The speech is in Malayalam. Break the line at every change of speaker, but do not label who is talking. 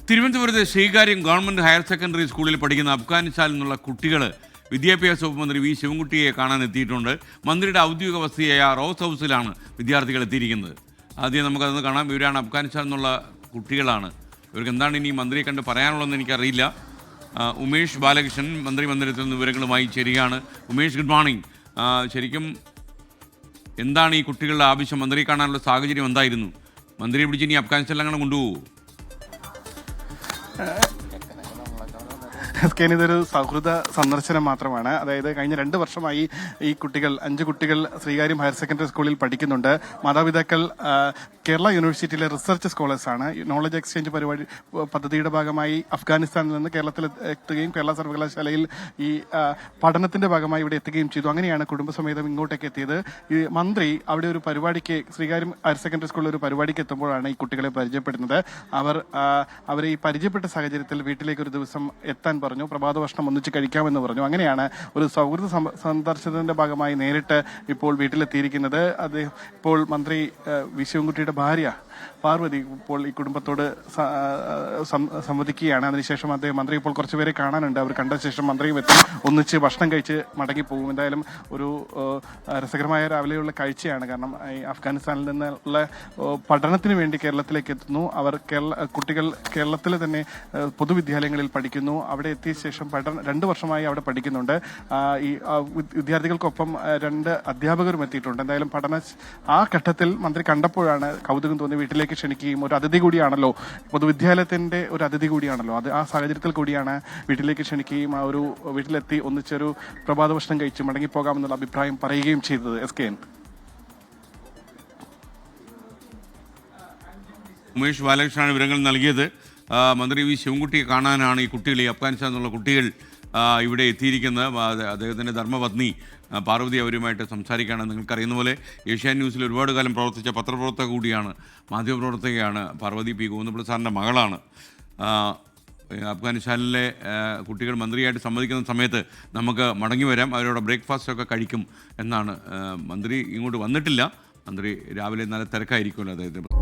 തിരുവനന്തപുരത്തെ ശ്രീകാര്യം ഗവൺമെൻറ് ഹയർ സെക്കൻഡറി സ്കൂളിൽ പഠിക്കുന്ന അഫ്ഗാനിസ്ഥാനിൽ നിന്നുള്ള കുട്ടികൾ വിദ്യാഭ്യാസ വകുപ്പ് മന്ത്രി വി ശിവൻകുട്ടിയെ കാണാൻ എത്തിയിട്ടുണ്ട്. മന്ത്രിയുടെ ഔദ്യോഗിക വസതിയായ റോസ് ഹൗസിലാണ് വിദ്യാർത്ഥികൾ എത്തിയിരിക്കുന്നത്. ആദ്യം നമുക്കതൊന്ന് കാണാം. ഇവരാണ് അഫ്ഗാനിസ്ഥാനിൽ നിന്നുള്ള കുട്ടികളാണ്. ഇവർക്ക് എന്താണ് ഇനി മന്ത്രിയെ കണ്ട് പറയാനുള്ളതെന്ന് എനിക്കറിയില്ല. ഉമേഷ് ബാലകൃഷ്ണൻ മന്ത്രിമന്ദിരത്തിൽ നിന്ന് വിവരങ്ങളുമായി ചേരുകയാണ്. Umesh, good morning. ശരിക്കും എന്താണ് ഈ കുട്ടികളുടെ ആവശ്യം? മന്ത്രിയെ കാണാനുള്ള സാഹചര്യം എന്തായിരുന്നു? മന്ത്രിയെ പിടിച്ച് ഇനി അഫ്ഗാനിസ്ഥാനിൽ അങ്ങനെ കൊണ്ടുപോകുമോ?
ഇതൊരു സൗഹൃദ സന്ദർശനം മാത്രമാണ്. അതായത് കഴിഞ്ഞ 2 വർഷമായി ഈ കുട്ടികൾ 5 കുട്ടികൾ ശ്രീകാര്യം ഹയർ സെക്കൻഡറി സ്കൂളിൽ പഠിക്കുന്നുണ്ട്. മാതാപിതാക്കൾ കേരള യൂണിവേഴ്സിറ്റിയിലെ റിസർച്ച് സ്കോളേഴ്സാണ്. നോളജ് എക്സ്ചേഞ്ച് പദ്ധതിയുടെ ഭാഗമായി അഫ്ഗാനിസ്ഥാനിൽ നിന്ന് കേരളത്തിൽ എത്തുകയും കേരള സർവകലാശാലയിൽ ഈ പഠനത്തിന്റെ ഭാഗമായി ഇവിടെ എത്തുകയും ചെയ്തു. അങ്ങനെയാണ് കുടുംബസമേതം ഇങ്ങോട്ടേക്ക് എത്തിയത്. ഈ മന്ത്രി അവിടെ ഒരു പരിപാടിക്ക്, ശ്രീകാര്യം ഹയർ സെക്കൻഡറി സ്കൂളിൽ ഒരു പരിപാടിക്ക് എത്തുമ്പോഴാണ് ഈ കുട്ടികളെ പരിചയപ്പെടുന്നത്. അവരെ ഈ പരിചയപ്പെട്ട സാഹചര്യത്തിൽ വീട്ടിലേക്ക് ഒരു ദിവസം എത്താൻ പറഞ്ഞു. പ്രഭാത ഭക്ഷണം ഒന്നിച്ച് കഴിക്കാമെന്ന് പറഞ്ഞു. അങ്ങനെയാണ് ഒരു സൗഹൃദ സന്ദർശനത്തിന്റെ ഭാഗമായി നേരിട്ട് ഇപ്പോൾ വീട്ടിലെത്തിയിരിക്കുന്നത്. അദ്ദേഹം ഇപ്പോൾ മന്ത്രി വി ശിവൻകുട്ടിയുടെ ഭാര്യ പാർവതി ഇപ്പോൾ ഈ കുടുംബത്തോട് സംവദിക്കുകയാണ്. അതിനുശേഷം മന്ത്രി ഇപ്പോൾ കുറച്ചുപേരെ കാണാനുണ്ട്. അവർ കണ്ട ശേഷം മന്ത്രിയും എത്തി ഒന്നിച്ച് ഭക്ഷണം കഴിച്ച് മടങ്ങിപ്പോകും. എന്തായാലും ഒരു രസകരമായ രാവിലെയുള്ള കാഴ്ചയാണ്. കാരണം ഈ അഫ്ഗാനിസ്ഥാനിൽ നിന്നുള്ള പഠനത്തിന് വേണ്ടി കേരളത്തിലേക്ക് എത്തുന്നു. കുട്ടികൾ കേരളത്തിലെ തന്നെ പൊതുവിദ്യാലയങ്ങളിൽ പഠിക്കുന്നു. അവിടെ എത്തിയ ശേഷം 2 വർഷമായി അവിടെ പഠിക്കുന്നുണ്ട്. ഈ വിദ്യാർത്ഥികൾക്കൊപ്പം 2 അധ്യാപകരും എത്തിയിട്ടുണ്ട്. എന്തായാലും ആ ഘട്ടത്തിൽ മന്ത്രി കണ്ടപ്പോഴാണ് കൗതുകം തോന്നി. വീട്ടിലേക്ക് ക്ഷണിക്കുകയും ഒരു അതിഥി കൂടിയാണല്ലോ, പൊതുവിദ്യാലയത്തിന്റെ ഒരു അതിഥി കൂടിയാണല്ലോ, ആ സാഹചര്യത്തിൽ കൂടിയാണ് വീട്ടിലേക്ക് ക്ഷണിക്കുകയും ആ ഒരു വീട്ടിലെത്തി ഒന്നിച്ചൊരു പ്രഭാത ഭക്ഷണം കഴിച്ച് മടങ്ങിപ്പോകാമെന്നുള്ള അഭിപ്രായം പറയുകയും ചെയ്തത്. SKN
ഉമേഷ് ബാലകൃഷ്ണനാണ് വിവരങ്ങൾ നൽകിയത്. മന്ത്രി വി ശിവൻകുട്ടിയെ കാണാനാണ് ഈ കുട്ടികൾ, ഈ അഫ്ഗാനിസ്ഥാനിൽ നിന്നുള്ള കുട്ടികൾ ഇവിടെ എത്തിയിരിക്കുന്നത്. അദ്ദേഹത്തിൻ്റെ ധർമ്മപത്നി പാർവതി അവരുമായിട്ട് സംസാരിക്കുകയാണ്. നിങ്ങൾക്കറിയുന്ന പോലെ ഏഷ്യാനെറ്റ് ന്യൂസിൽ ഒരുപാട് കാലം പ്രവർത്തിച്ച പത്രപ്രവർത്തക കൂടിയാണ്, മാധ്യമപ്രവർത്തകയാണ് പാർവതി. പി ഗോവിന്ദപിള്ള സാറിൻ്റെ മകളാണ്. അഫ്ഗാനിസ്ഥാനിലെ കുട്ടികൾ മന്ത്രിയായിട്ട് സംവദിക്കുന്ന സമയത്ത് നമുക്ക് മടങ്ങി വരാം, അവരോട് ബ്രേക്ക്ഫാസ്റ്റൊക്കെ കഴിക്കും എന്നാണ്. മന്ത്രി ഇങ്ങോട്ട് വന്നിട്ടില്ല. മന്ത്രി രാവിലെ നല്ല തിരക്കായിരിക്കുമല്ലോ അദ്ദേഹത്തിന്.